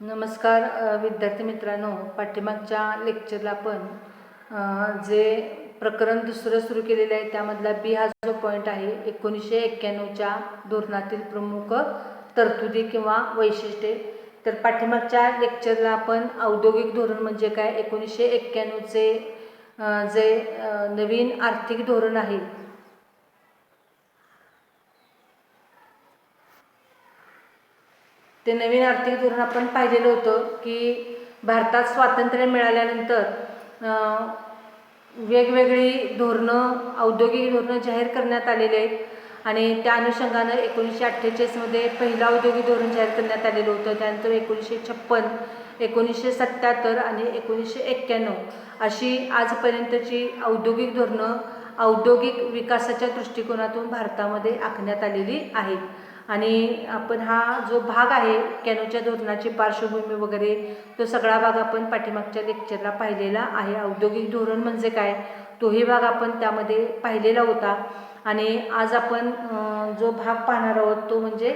नमस्कार विद्यार्थी मित्रांनो, पाठीमागच्या लेक्चरला आपण जे प्रकरण दुसरं सुरू केलेलं आहे त्यामधला बी हा जो पॉईंट आहे 1991च्या धोरणातील प्रमुख तरतुदी किंवा वैशिष्ट्ये. तर पाठीमागच्या लेक्चरला आपण औद्योगिक धोरण म्हणजे काय, 1991चे जे नवीन आर्थिक धोरण आहे ते नवीन आर्थिक धोरण आपण पाहिलेलं होतं की भारतात स्वातंत्र्य मिळाल्यानंतर वेगवेगळी धोरणं, औद्योगिक धोरणं जाहीर करण्यात आलेली आहेत आणि त्या अनुषंगानं 1948मध्ये पहिलं औद्योगिक धोरण जाहीर करण्यात आलेलं होतं. त्यानंतर 1956, 1977 आणि 1991 अशी आजपर्यंतची औद्योगिक धोरणं औद्योगिक विकासाच्या दृष्टिकोनातून भारतामध्ये आखण्यात आलेली आहेत. आणि आपण हा जो भाग आहे कॅनोच्या धोरणाची पार्श्वभूमी वगैरे तो सगळा भाग आपण पाठीमागच्या लेक्चरला पाहिलेला आहे. औद्योगिक धोरण म्हणजे काय तोही भाग आपण त्यामध्ये पाहिलेला होता. आणि आज आपण जो भाग पाहणार आहोत तो म्हणजे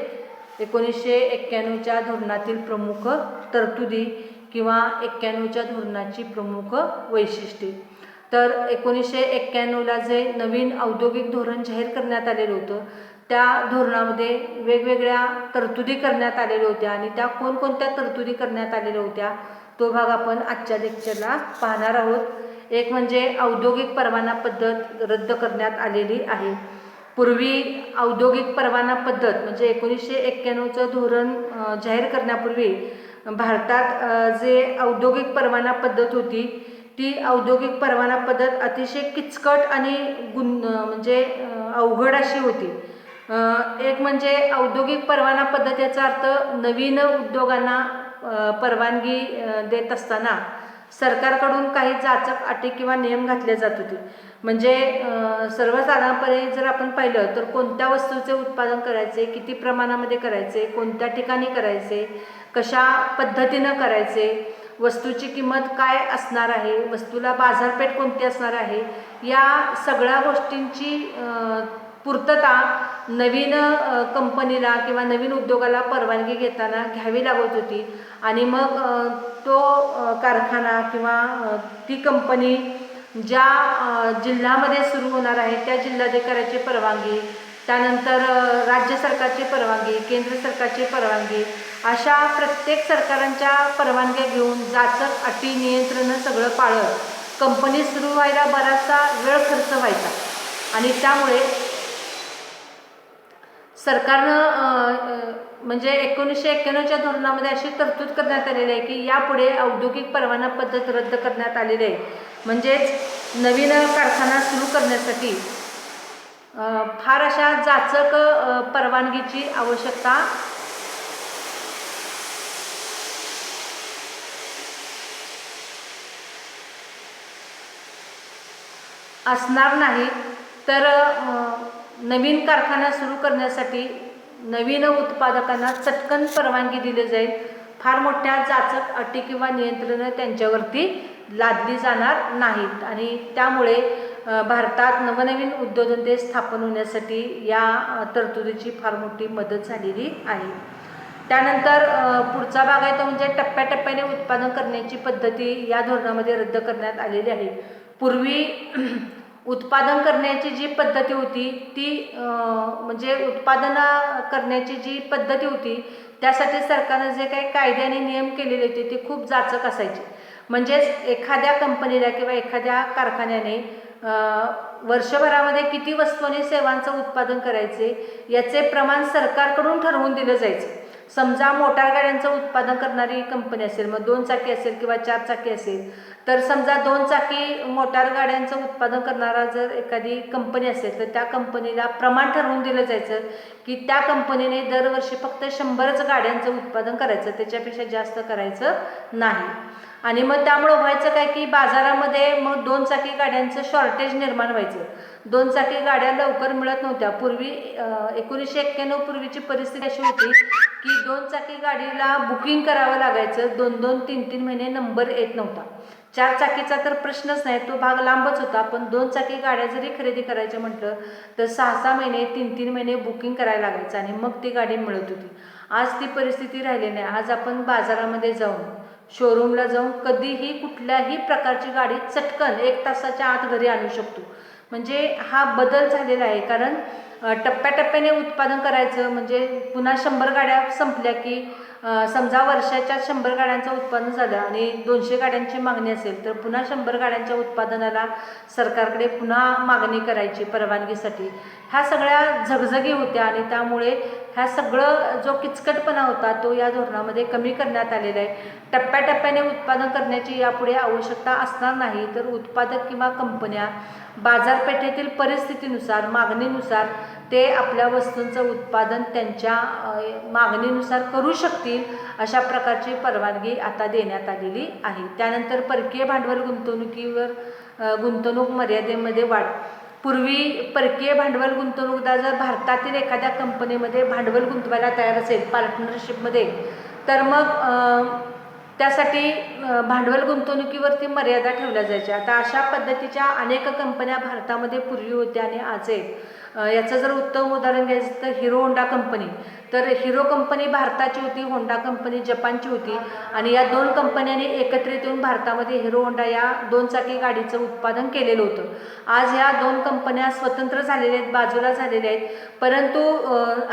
1991च्या धोरणातील प्रमुख तरतुदी किंवा 91च्या धोरणाची प्रमुख वैशिष्ट्ये. तर 1991ला जे नवीन औद्योगिक धोरण जाहीर करण्यात आलेलं होतं त्या धोरणामध्ये वेगवेगळ्या तरतुदी करण्यात आलेल्या होत्या आणि त्या कोणकोणत्या तरतुदी करण्यात आलेल्या होत्या तो भाग आपण आजच्या लेक्चरला पाहणार आहोत. एक म्हणजे औद्योगिक परवाना पद्धत रद्द करण्यात आलेली आहे. पूर्वी औद्योगिक परवाना पद्धत म्हणजे 1991चं धोरण जाहीर करण्यापूर्वी भारतात जे औद्योगिक परवाना पद्धत होती ती औद्योगिक परवाना पद्धत अतिशय किचकट आणि म्हणजे अवघड अशी होती. एक म्हणजे औद्योगिक परवाना पद्धत याचा अर्थ नवीन उद्योगांना परवानगी देत असताना सरकारकडून काही जाचक अटी किंवा नियम घातले जात होते. म्हणजे सर्वसाधारणपणे जर आपण पाहिलं तर कोणत्या वस्तूचे उत्पादन करायचे, किती प्रमाणामध्ये करायचे, कोणत्या ठिकाणी करायचे, कशा पद्धतीनं करायचे, वस्तूची किंमत काय असणार आहे, वस्तूला बाजारपेठ कोणती असणार आहे, या सगळ्या गोष्टींची पूर्तता नवीन कंपनीला किंवा नवीन उद्योगाला परवानगी घेताना घ्यावी लागत होती. आणि मग तो कारखाना किंवा ती कंपनी ज्या जिल्ह्यामध्ये सुरू होणार आहे त्या जिल्हाधिकाऱ्याची परवानगी, त्यानंतर राज्य सरकारची परवानगी, केंद्र सरकारची परवानगी, अशा प्रत्येक सरकारांच्या परवानग्या घेऊन जाचक अटी नियंत्रणं सगळं पाळत कंपनी सुरू व्हायला बराचसा वेळ खर्च व्हायचा. आणि त्यामुळे सरकारनं म्हणजे 1991च्या धोरणामध्ये अशी तरतूद करण्यात आलेली आहे की यापुढे औद्योगिक परवाना पद्धत रद्द करण्यात आलेली आहे. म्हणजेच नवीन कारखाना सुरू करण्यासाठी फार अशा जाचक परवानगीची आवश्यकता असणार नाही. तर नवीन कारखाना सुरू करण्यासाठी नवीन उत्पादकांना चटकन परवानगी दिली जाईल. फार मोठ्या जाचक अटी किंवा नियंत्रणं त्यांच्यावरती लादली जाणार नाहीत. आणि त्यामुळे भारतात नवनवीन उद्योगधंदे स्थापन होण्यासाठी या तरतुदीची फार मोठी मदत झालेली आहे. त्यानंतर पुढचा भाग आहे तो म्हणजे टप्प्याटप्प्याने उत्पादन करण्याची पद्धती या धोरणामध्ये रद्द करण्यात आलेली आहे. पूर्वी उत्पादन करण्याची जी पद्धती होती ती म्हणजे उत्पादन करण्याची जी पद्धती होती त्यासाठी सरकारने जे काही कायदे आणि नियम केलेले होते ते खूप जाचक असायचे. म्हणजेच एखाद्या कंपनीला किंवा एखाद्या कारखान्याने वर्षभरामध्ये किती वस्तू आणि सेवांचं उत्पादन करायचे याचे प्रमाण सरकारकडून ठरवून दिलं जायचं. समजा मोटार गाड्यांचं उत्पादन करणारी कंपनी असेल, मग 2 चाकी असेल किंवा 4 चाकी असेल, तर समजा 2 चाकी मोटार गाड्यांचं उत्पादन करणारा जर एखादी कंपनी असेल तर त्या कंपनीला प्रमाण ठरवून दिलं जायचं की त्या कंपनीने दरवर्षी फक्त 100च गाड्यांचं उत्पादन करायचं, त्याच्यापेक्षा जास्त करायचं नाही. आणि मग त्यामुळं व्हायचं काय की बाजारामध्ये मग 2 चाकी गाड्यांचं शॉर्टेज निर्माण व्हायचं. 2 चाकी गाड्या लवकर मिळत नव्हत्या. पूर्वी 1991 पूर्वीची परिस्थिती अशी होती की 2 चाकी गाडीला बुकिंग करावं लागायचं. 2-2, 3-3 महिने नंबर येत नव्हता. 4 चाकीचा तर प्रश्नच नाही, तो भाग लांबच होता. पण 2 चाकी गाड्या जरी खरेदी करायचं म्हटलं तर 6-6 महिने, 3-3 महिने बुकिंग करायला लागायचं आणि मग ती गाडी मिळत होती. आज ती परिस्थिती राहिली नाही. आज आपण बाजारामध्ये जाऊन, शोरूमला जाऊन कधीही कुठल्याही प्रकारची गाडी चटकन 1 तासाच्या आत घरी आणू शकतो. म्हणजे हा बदल झालेला आहे. कारण टप्प्याटप्प्याने उत्पादन करायचं, म्हणजे पुन्हा 100 गाड्या संपल्या की समजा वर्षाच्या 100 गाड्यांचं उत्पादन झालं आणि 200 गाड्यांची मागणी असेल तर पुन्हा 100 गाड्यांच्या उत्पादनाला सरकारकडे पुन्हा मागणी करायची परवानगीसाठी. ह्या सगळ्या झगझगी होत्या आणि त्यामुळे ह्या सगळं जो किचकटपणा होता तो या धोरणामध्ये कमी करण्यात आलेला आहे. टप्प्याटप्प्याने उत्पादन करण्याची यापुढे आवश्यकता असणार नाही, तर उत्पादक किंवा कंपन्या बाजारपेठेतील परिस्थितीनुसार, मागणीनुसार ते आपल्या वस्तूंचं उत्पादन त्यांच्या मागणीनुसार करू शकतील, अशा प्रकारची परवानगी आता देण्यात आलेली आहे. त्यानंतर परकीय भांडवल गुंतवणूक मर्यादेमध्ये वाढ. पूर्वी परकीय भांडवल गुंतवणूकदार जर भारतातील एखाद्या कंपनीमध्ये भांडवल गुंतवायला तयार असेल पार्टनरशिपमध्ये, तर मग त्यासाठी भांडवल गुंतवणुकीवरती मर्यादा ठेवल्या जायच्या. आता अशा पद्धतीच्या अनेक कंपन्या भारतामध्ये पूर्वी होत्या आणि आज आहेत. याचं जर उत्तम उदाहरण घ्यायचं तर हिरो होंडा कंपनी. तर हिरो कंपनी भारताची होती, होंडा कंपनी जपानची होती आणि या 2 कंपन्यांनी एकत्रित येऊन भारतामध्ये हिरो होंडा या 2 चाकी गाडीचं उत्पादन केलेलं होतं. आज ह्या 2 कंपन्या स्वतंत्र झालेल्या आहेत, बाजूला झालेल्या आहेत. परंतु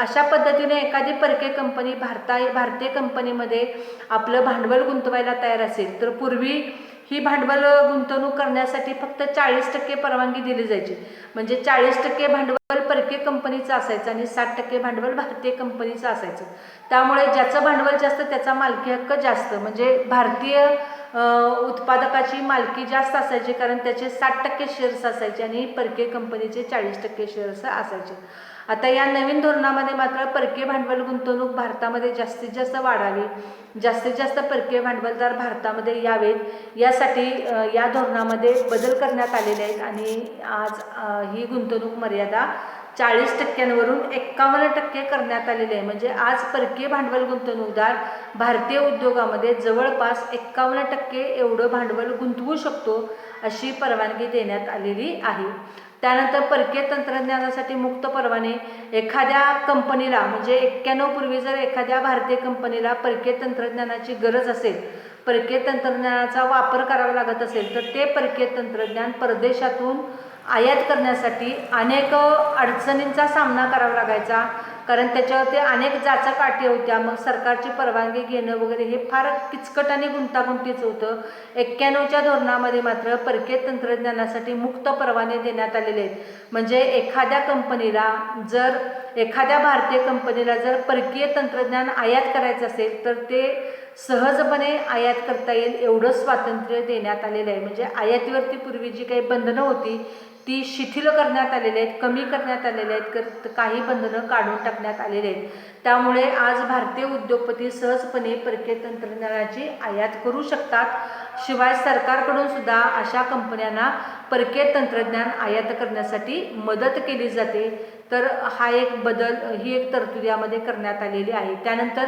अशा पद्धतीने एखादी परकीय कंपनी भारतीय कंपनीमध्ये आपलं भांडवल गुंतवायला तयार असेल तर पूर्वी ही भांडवल गुंतवणूक करण्यासाठी फक्त 40% परवानगी दिली जायची. म्हणजे 40% भांडवल परकीय कंपनीचं असायचं आणि 60% भांडवल भारतीय कंपनीचं असायचं. त्यामुळे ज्याचं भांडवल जास्त त्याचा मालकी हक्क जास्त, म्हणजे भारतीय उत्पादकाची मालकी जास्त असायची, कारण त्याचे 60% शेअर्स असायचे आणि परकीय कंपनीचे 40% शेअर्स असायचे. आता या नवीन धोरणामध्ये मात्र परकीय भांडवल गुंतवणूक भारतामध्ये जास्तीत जास्त वाढावी, जास्तीत जास्त परकीय भांडवलदार भारतामध्ये यावेत, यासाठी या धोरणामध्ये बदल करण्यात आलेले आहेत आणि आज ही गुंतवणूक मर्यादा 40%वरून 51% करण्यात आलेली आहे. म्हणजे आज परकीय भांडवल गुंतवणूकदार भारतीय उद्योगामध्ये जवळपास 51% एवढं भांडवल गुंतवू शकतो, अशी परवानगी देण्यात आलेली आहे. त्यानंतर परकीय तंत्रज्ञानासाठी मुक्त परवाने. एखाद्या कंपनीला, म्हणजे 91 पूर्वी जर एखाद्या भारतीय कंपनीला परकीय तंत्रज्ञानाची गरज असेल, परकीय तंत्रज्ञानाचा वापर करावा लागत असेल, तर ते परकीय तंत्रज्ञान परदेशातून आयात करण्यासाठी अनेक अडचणींचा सामना करावा लागायचा, कारण त्याच्यावरती अनेक जाचक अटी होत्या. मग सरकारची परवानगी घेणं वगैरे हे फार किचकट आणि गुंतागुंतीचं होतं. 91च्या धोरणामध्ये मात्र परकीय तंत्रज्ञानासाठी मुक्त परवाने देण्यात आलेले आहेत. म्हणजे एखाद्या भारतीय कंपनीला जर परकीय तंत्रज्ञान आयात करायचं असेल तर ते सहजपणे आयात करता येईल एवढं स्वातंत्र्य देण्यात आलेलं आहे. म्हणजे आयातीवरती पूर्वी जी काही बंधनं होती ती शिथिल करण्यात आलेली आहेत, कमी करण्यात आलेले आहेत, काही बंधनं काढून टाकण्यात आलेली आहेत. त्यामुळे आज भारतीय उद्योगपती सहजपणे परकीय तंत्रज्ञानाची आयात करू शकतात. शिवाय सरकारकडून सुद्धा अशा कंपन्यांना परकीय तंत्रज्ञान आयात करण्यासाठी मदत केली जाते. तर ही एक तरतूद यामध्ये करण्यात आलेली आहे. त्यानंतर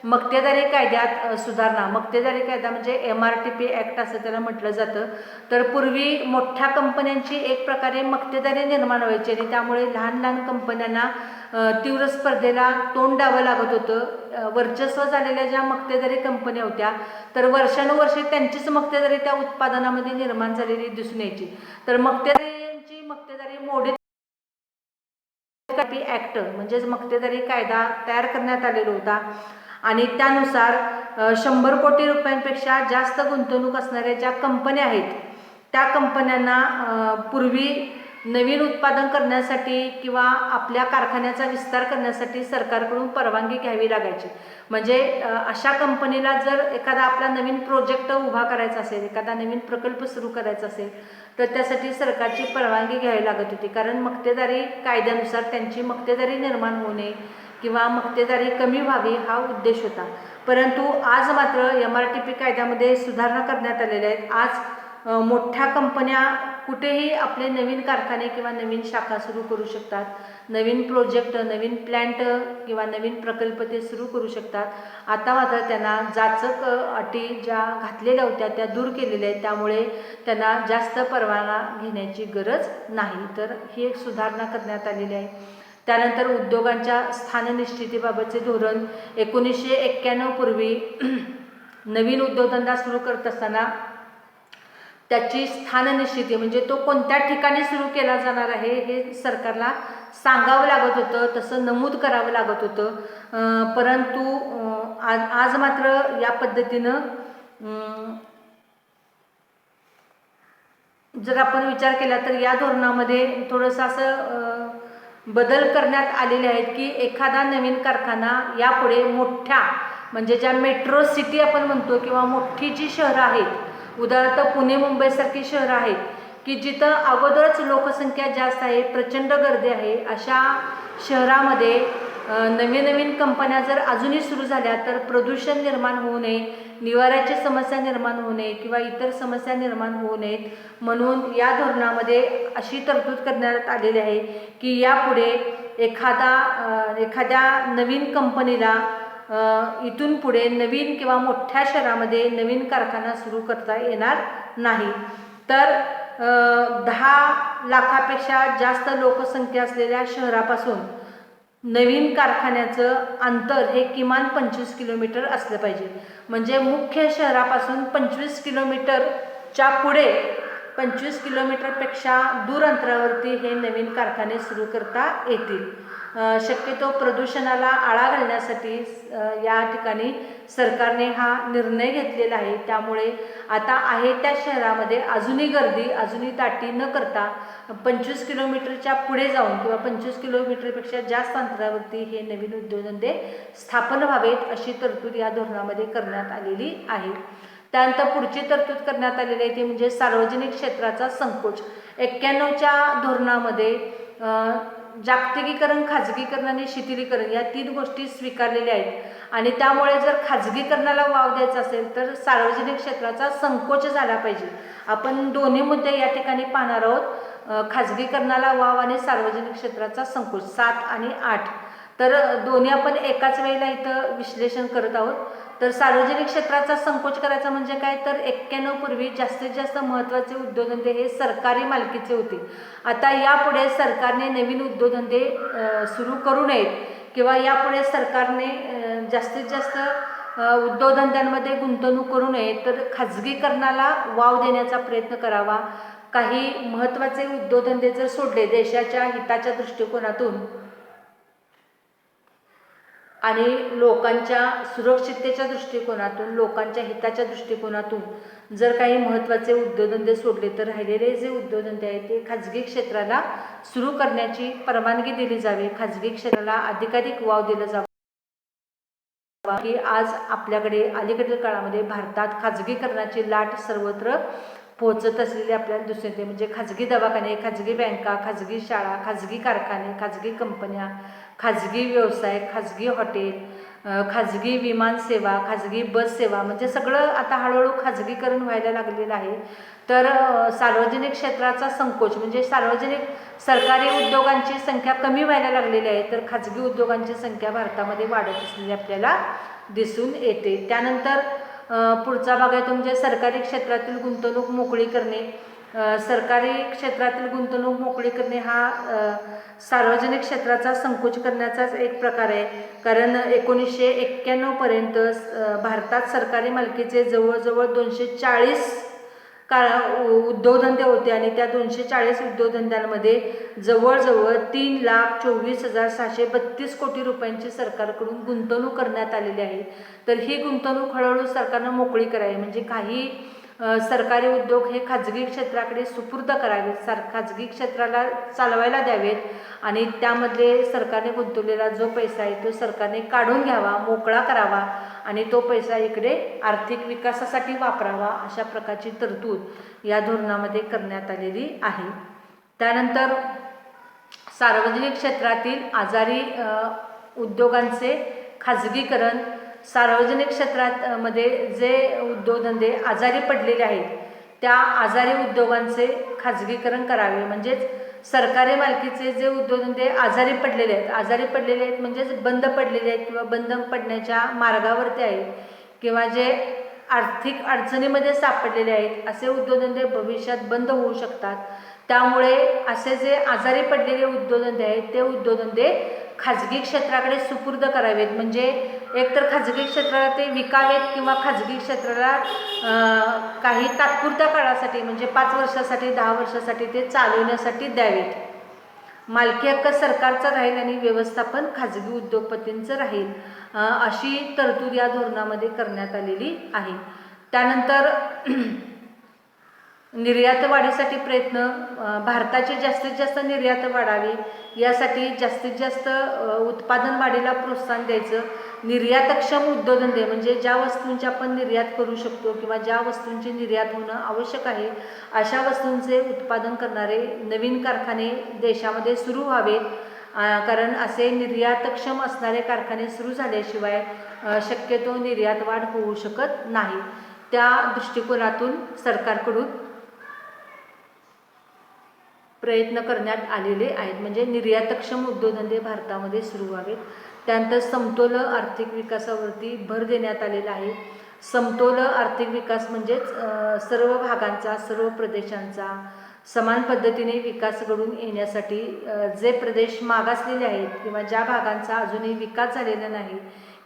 मक्तेदारी कायद्यात सुधारणा. मक्तेदारी कायदा म्हणजे MRTP ॲक्ट असं त्याला म्हटलं जातं. तर पूर्वी मोठ्या कंपन्यांची एक प्रकारे मक्तेदारी निर्माण व्हायची आणि त्यामुळे लहान लहान कंपन्यांना तीव्र स्पर्धेला तोंड द्यावं लागत होतं. वर्चस्व झालेल्या ज्या मक्तेदारी कंपन्या होत्या तर वर्षानुवर्षे त्यांचीच मक्तेदारी त्या उत्पादनामध्ये निर्माण झालेली दिसून यायची. तर मक्तेदारी मोडीत ॲक्ट म्हणजेच मक्तेदारी कायदा तयार करण्यात आलेला होता आणि त्यानुसार 100 कोटी रुपयांपेक्षा जास्त गुंतवणूक असणाऱ्या ज्या कंपन्या आहेत त्या कंपन्यांना पूर्वी नवीन उत्पादन करण्यासाठी किंवा आपल्या कारखान्याचा विस्तार करण्यासाठी सरकारकडून परवानगी घ्यावी लागायची. म्हणजे अशा कंपनीला जर एखादा आपला नवीन प्रोजेक्ट उभा करायचा असेल, एखादा नवीन प्रकल्प सुरू करायचा असेल तर त्यासाठी सरकारची परवानगी घ्यावी लागत होती. कारण मक्तेदारी कायद्यानुसार त्यांची मक्तेदारी निर्माण होणे किंवा मक्तेदारी कमी व्हावी हा उद्देश होता. परंतु आज मात्र MRTP कायद्यामध्ये सुधारणा करण्यात आलेल्या आहेत. आज मोठ्या कंपन्या कुठेही आपले नवीन कारखाने किंवा नवीन शाखा सुरू करू शकतात. नवीन प्रोजेक्ट, नवीन प्लॅन्ट किंवा नवीन प्रकल्प ते सुरू करू शकतात. आता मात्र त्यांना जाचक अटी ज्या घातलेल्या होत्या त्या दूर केलेल्या आहेत. त्यामुळे त्यांना जास्त परवाना घेण्याची गरज नाही. तर ही एक सुधारणा करण्यात आलेली आहे. त्यानंतर उद्योगांच्या स्थाननिश्चितीबाबतचे धोरण 1991 पूर्वी नवीन उद्योगधंदा सुरू करत असताना त्याची स्थाननिश्चिती म्हणजे तो कोणत्या ठिकाणी सुरू केला जाणार आहे हे सरकारला सांगावं लागत होतं, तसं नमूद करावं लागत होतं. परंतु आज मात्र या पद्धतीनं जर आपण विचार केला तर या धोरणामध्ये थोडंसं असं बदल करण्यात आलेले आहेत की एखादा नवीन कारखाना यापुढे मोठ्या म्हणजे ज्या मेट्रो सिटी आपण म्हणतो किंवा मोठी जी शहरं आहेत, उदाहरणार्थ पुणे मुंबईसारखी शहरं आहेत की जिथं अगोदरच लोकसंख्या जास्त आहे, प्रचंड गर्दी आहे, अशा शहरामध्ये नवीन नवीन कंपन्या जर अजूनही सुरू झाल्या तर प्रदूषण निर्माण होऊ नये, निवाऱ्याची समस्या निर्माण होऊ नये किंवा इतर समस्या निर्माण होऊ नयेत म्हणून या धोरणामध्ये अशी तरतूद करण्यात आलेली आहे की यापुढे एखाद्या नवीन कंपनीला इथून पुढे नवीन किंवा मोठ्या शहरामध्ये नवीन कारखाना सुरू करता येणार नाही. तर 10 लाखापेक्षा जास्त लोकसंख्या असलेल्या शहरापासून नवीन कारखान्याचं अंतर हे किमान 25 किलोमीटर असलं पाहिजे. म्हणजे मुख्य शहरापासून 25 किलोमीटरच्या पुढे 25 किलोमीटरपेक्षा दूर अंतरावरती हे नवीन कारखाने सुरू करता येतील. शक्यतो प्रदूषणाला आळा घालण्यासाठी या ठिकाणी सरकारने हा निर्णय घेतलेला आहे. त्यामुळे आता आहे त्या शहरामध्ये अजूनही गर्दी अजूनही दाटी न करता 25 किलोमीटरच्या पुढे जाऊन किंवा 25 किलोमीटरपेक्षा जास्त अंतरावरती हे नवीन उद्योगधंदे स्थापन व्हावेत अशी तरतूद या धोरणामध्ये करण्यात आलेली आहे. त्यानंतर पुढची तरतूद करण्यात आलेली आहे ती म्हणजे सार्वजनिक क्षेत्राचा संकोच. 91च्या धोरणामध्ये जागतिकीकरण, खाजगीकरण आणि शिथिलीकरण या 3 गोष्टी स्वीकारलेल्या आहेत आणि त्यामुळे जर खाजगीकरणाला वाव द्यायचा असेल तर सार्वजनिक क्षेत्राचा संकोच झाला पाहिजे. आपण दोन्ही मुद्दे या ठिकाणी पाहणार आहोत, खाजगीकरणाला वाव आणि सार्वजनिक क्षेत्राचा संकोच 7 आणि 8. तर दोन्ही आपण एकाच वेळेला इथं विश्लेषण करत आहोत. तर सार्वजनिक क्षेत्राचा संकोच करायचा म्हणजे काय तर 91 पूर्वी जास्तीत जास्त महत्त्वाचे उद्योगधंदे हे सरकारी मालकीचे होते. आता यापुढे सरकारने नवीन उद्योगधंदे सुरू करू नयेत किंवा यापुढे सरकारने जास्तीत जास्त उद्योगधंद्यांमध्ये गुंतवणूक करू नये तर खाजगीकरणाला वाव देण्याचा प्रयत्न करावा. काही महत्त्वाचे उद्योगधंदे जर सोडले देशाच्या हिताच्या दृष्टिकोनातून आणि लोकांच्या सुरक्षिततेच्या दृष्टिकोनातून, लोकांच्या हिताच्या दृष्टिकोनातून जर काही महत्त्वाचे उद्योगधंदे सोडले तर राहिलेले जे उद्योगधंदे आहेत ते खाजगी क्षेत्राला सुरू करण्याची परवानगी दिली जावी, खाजगी क्षेत्राला अधिकाधिक वाव दिला जावा. की आज आपल्याकडे अलीकडील काळामध्ये भारतात खाजगीकरणाची लाट सर्वत्र पोहोचत असलेली आपल्याला दिसून येते. म्हणजे खाजगी दवाखाने, खाजगी बँका, खाजगी शाळा, खाजगी कारखाने, खाजगी कंपन्या, खाजगी व्यवसाय, खाजगी हॉटेल, खाजगी विमान सेवा, खाजगी बस सेवा म्हणजे सगळं आता हळूहळू खाजगीकरण व्हायला लागलेलं आहे. तर सार्वजनिक क्षेत्राचा संकोच म्हणजे सरकारी उद्योगांची संख्या कमी व्हायला लागलेली आहे तर खाजगी उद्योगांची संख्या भारतामध्ये वाढत असलेली आपल्याला दिसून येते. त्यानंतर पुढचा भाग आहे तो म्हणजे सरकारी क्षेत्रातील गुंतवणूक मोकळी करणे. सरकारी क्षेत्रातील गुंतवणूक मोकळी करणे हा सार्वजनिक क्षेत्राचा संकोच करण्याचाच एक प्रकार आहे. कारण 1991 पर्यंत भारतात सरकारी मालकीचे जवळजवळ 240 उद्योगधंदे होते आणि त्या 240 उद्योगधंद्यांमध्ये जवळजवळ 3,24,632 कोटी रुपयांची सरकारकडून गुंतवणूक करण्यात आलेली आहे. तर ही गुंतवणूक हळूहळू सरकारनं मोकळी करावी म्हणजे काही सरकारी उद्योग हे खाजगी क्षेत्राकडे सुपूर्द करावेत, खाजगी क्षेत्राला चालवायला द्यावेत आणि त्यामध्ये सरकारने गुंतवलेला जो पैसा आहे तो सरकारने काढून घ्यावा, मोकळा करावा आणि तो पैसा इकडे आर्थिक विकासासाठी वापरावा अशा प्रकारची तरतूद या धोरणामध्ये करण्यात आलेली आहे. त्यानंतर सार्वजनिक क्षेत्रातील आजारी उद्योगांचे खाजगीकरण. सार्वजनिक क्षेत्रामध्ये जे उद्योगधंदे आजारी पडलेले आहेत त्या आजारी उद्योगांचे खाजगीकरण करावे. म्हणजेच सरकारी मालकीचे जे उद्योगधंदे आजारी पडलेले आहेत म्हणजेच बंद पडलेले आहेत किंवा बंद पडण्याच्या मार्गावरती आहेत किंवा जे आर्थिक अडचणीमध्ये सापडलेले आहेत असे उद्योगधंदे भविष्यात बंद होऊ शकतात. त्यामुळे असे जे आजारी पडलेले उद्योगधंदे आहेत ते उद्योगधंदे खाजगी क्षेत्राकडे सुपूर्द करावेत. म्हणजे एकतर खाजगी क्षेत्राला ते विकावेत किंवा खाजगी क्षेत्राला काही तात्पुरत्या काळासाठी म्हणजे 5 वर्षासाठी 10 वर्षासाठी ते चालवण्यासाठी द्यावेत. मालकी हक्क सरकारचा राहील आणि व्यवस्थापन खाजगी उद्योगपतींचं राहील, अशी तरतूद या धोरणामध्ये करण्यात आलेली आहे. त्यानंतर निर्यात वाढीसाठी प्रयत्न, भारताची जास्तीत जास्त निर्यात वाढावी यासाठी जास्तीत जास्त उत्पादन वाढीला प्रोत्साहन द्यायचं. निर्यातक्षम उद्योगधंदे म्हणजे ज्या वस्तूंची आपण निर्यात करू शकतो किंवा ज्या वस्तूंची निर्यात होणं आवश्यक आहे अशा वस्तूंचे उत्पादन करणारे नवीन कारखाने देशामध्ये सुरू व्हावेत. कारण असे निर्यातक्षम असणारे कारखाने सुरू झाल्याशिवाय शक्यतो निर्यात वाढ होऊ शकत नाही. त्या दृष्टिकोनातून सरकारकडून प्रयत्न करण्यात आलेले आहेत. म्हणजे निर्यातक्षम उद्योगधंदे भारतामध्ये सुरू व्हावेत. त्यानंतर समतोल आर्थिक विकासावरती भर देण्यात आलेला आहे. समतोल आर्थिक विकास म्हणजेच सर्व भागांचा, सर्व प्रदेशांचा समान पद्धतीने विकास घडून येण्यासाठी जे प्रदेश मागासलेले आहेत किंवा ज्या भागांचा अजूनही विकास झालेला नाही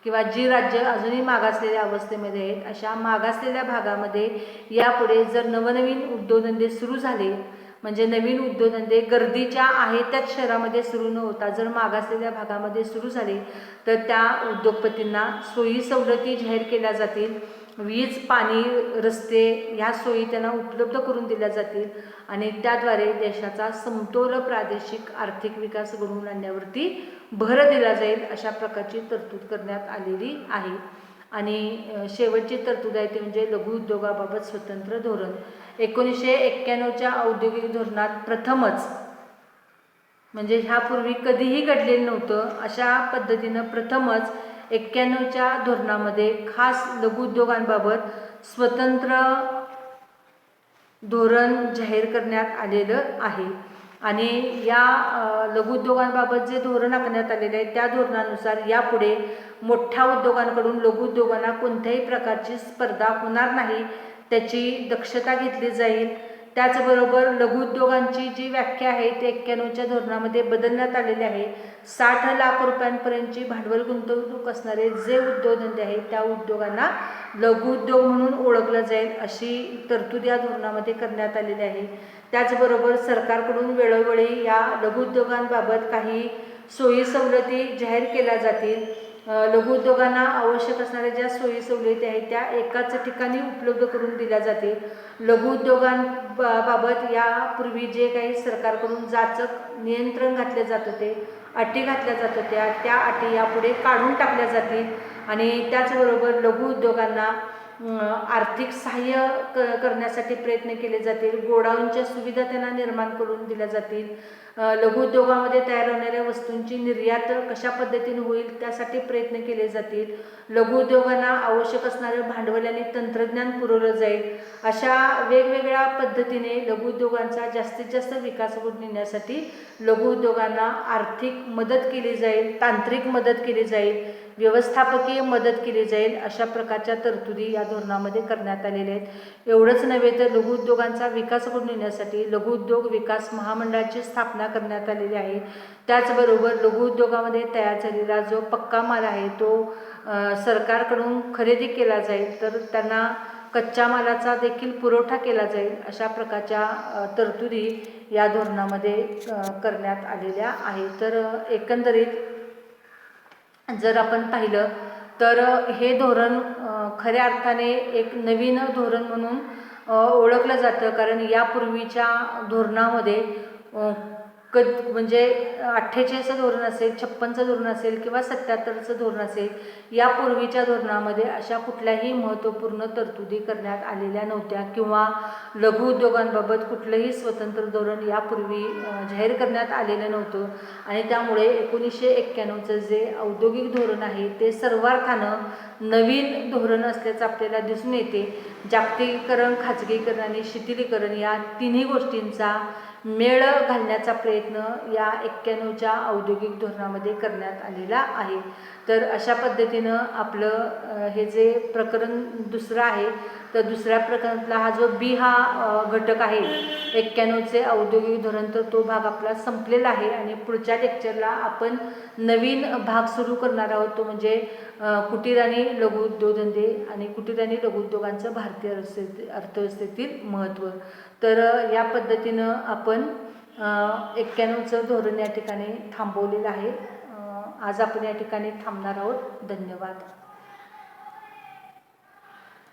किंवा जी राज्य अजूनही मागासलेल्या अवस्थेमध्ये आहेत अशा मागासलेल्या भागामध्ये यापुढे जर नवनवीन उद्योगधंदे सुरू झाले, म्हणजे नवीन उद्योगधंदे गर्दीच्या आहे त्याच शहरामध्ये सुरू न होता जर मागासलेल्या भागामध्ये सुरू झाले तर त्या उद्योगपतींना सोयी सवलती जाहीर केल्या जातील. वीज, पाणी, रस्ते ह्या सोयी त्यांना उपलब्ध करून दिल्या जातील आणि त्याद्वारे देशाचा समतोल प्रादेशिक आर्थिक विकास घडवून आणण्यावरती भर दिला जाईल, अशा प्रकारची तरतूद करण्यात आलेली आहे. आणि शेवटची तरतूद आहे ती म्हणजे लघु उद्योगाबाबत स्वतंत्र धोरण. 1991च्या औद्योगिक धोरणात प्रथमच, म्हणजे ह्यापूर्वी कधीही घडलेलं नव्हतं, अशा पद्धतीनं प्रथमच 91च्या धोरणामध्ये खास लघु उद्योगांबाबत स्वतंत्र धोरण जाहीर करण्यात आलेलं आहे. आणि या लघु उद्योगांबाबत जे धोरण आखण्यात आलेले आहे त्या धोरणानुसार यापुढे मोठ्या उद्योगांकडून लघु उद्योगांना कोणत्याही प्रकारची स्पर्धा होणार नाही, त्याची दक्षता घेतली जाईल. त्याचबरोबर लघु उद्योगांची जी व्याख्या आहे ती 91च्या धोरणामध्ये बदलण्यात आलेली आहे. 60 लाख रुपयांपर्यंतची भांडवल गुंतवणूक असणारे जे उद्योगधंदे आहेत त्या उद्योगांना लघु उद्योग म्हणून ओळखलं जाईल, अशी तरतूद या धोरणामध्ये करण्यात आलेली आहे. त्याचबरोबर सरकारकडून वेळोवेळी या लघु उद्योगांबाबत काही सोयी सवलती जाहीर केल्या जातील. लघु उद्योगांना आवश्यक असणाऱ्या ज्या सोयी सवलती आहेत त्या एकाच ठिकाणी उपलब्ध करून दिल्या जातील. लघु उद्योगांबाबत यापूर्वी जे काही सरकारकडून जाचक नियंत्रण घातले जात होते, अटी घातल्या जात होत्या, त्या अटी यापुढे काढून टाकल्या जातील. आणि त्याचबरोबर लघु उद्योगांना आर्थिक सहाय्य करण्यासाठी प्रयत्न केले जातील. गोडाऊनच्या सुविधा त्यांना निर्माण करून दिल्या जातील. लघु उद्योगामध्ये तयार होणाऱ्या वस्तूंची निर्यात कशा पद्धतीने होईल त्यासाठी प्रयत्न केले जातील. लघु उद्योगांना आवश्यक असणारे भांडवल आणि तंत्रज्ञान पुरवलं जाईल. अशा वेगवेगळ्या पद्धतीने लघु उद्योगांचा जास्तीत जास्त विकास घडून येण्यासाठी लघु उद्योगांना आर्थिक मदत केली जाईल, तांत्रिक मदत केली जाईल, व्यवस्थापकीय मदत केली जाईल, अशा प्रकारच्या तरतुदी या धोरणामध्ये करण्यात आलेल्या आहेत. एवढंच नव्हे तर लघु उद्योगांचा विकास घडून येण्यासाठी लघु उद्योग विकास महामंडळाची स्थापना करण्यात आलेली आहे. त्याचबरोबर लघु उद्योगामध्ये तयार झालेला जो पक्का माल आहे तो सरकारकडून खरेदी केला जाईल, तर त्यांना कच्च्या मालाचा देखील पुरवठा केला जाईल, अशा प्रकारच्या तरतुदी या धोरणामध्ये करण्यात आलेल्या आहेत. तर एकंदरीत जर आपण पाहिलं तर हे धोरण खऱ्या अर्थाने एक नवीन धोरण म्हणून ओळखलं जातं. कारण यापूर्वीच्या धोरणामध्ये म्हणजे 48चं धोरण असेल, 56चं धोरण असेल किंवा 77चं धोरण असेल, यापूर्वीच्या धोरणामध्ये अशा कुठल्याही महत्त्वपूर्ण तरतुदी करण्यात आलेल्या नव्हत्या किंवा लघु उद्योगांबाबत कुठलंही स्वतंत्र धोरण यापूर्वी जाहीर करण्यात आलेलं नव्हतं. आणि त्यामुळे 1991चं जे औद्योगिक धोरण आहे ते सर्वार्थानं नवीन धोरण असल्याचं आपल्याला दिसून येते. जागतिकीकरण, खाजगीकरण आणि शिथिलीकरण या तिन्ही गोष्टींचा मेळ घालण्याचा प्रयत्न या 91च्या औद्योगिक धोरणामध्ये करण्यात आलेला आहे. तर अशा पद्धतीनं आपलं हे जे प्रकरण दुसरं आहे, तर दुसऱ्या प्रकरणातला हा जो बी हा घटक आहे 91चे औद्योगिक धोरण, तर तो भाग आपला संपलेला आहे. आणि पुढच्या लेक्चरला आपण नवीन भाग सुरू करणार आहोत, तो म्हणजे कुटीर आणि लघु उद्योगधंदे आणि कुटीर आणि लघु उद्योगांचं भारतीय अर्थव्यवस्थेतील महत्त्व. तर या पद्धतीनं आपण 91चं धोरण या ठिकाणी थांबवलेलं आहे. आज आपण या ठिकाणी थांबणार आहोत. धन्यवाद.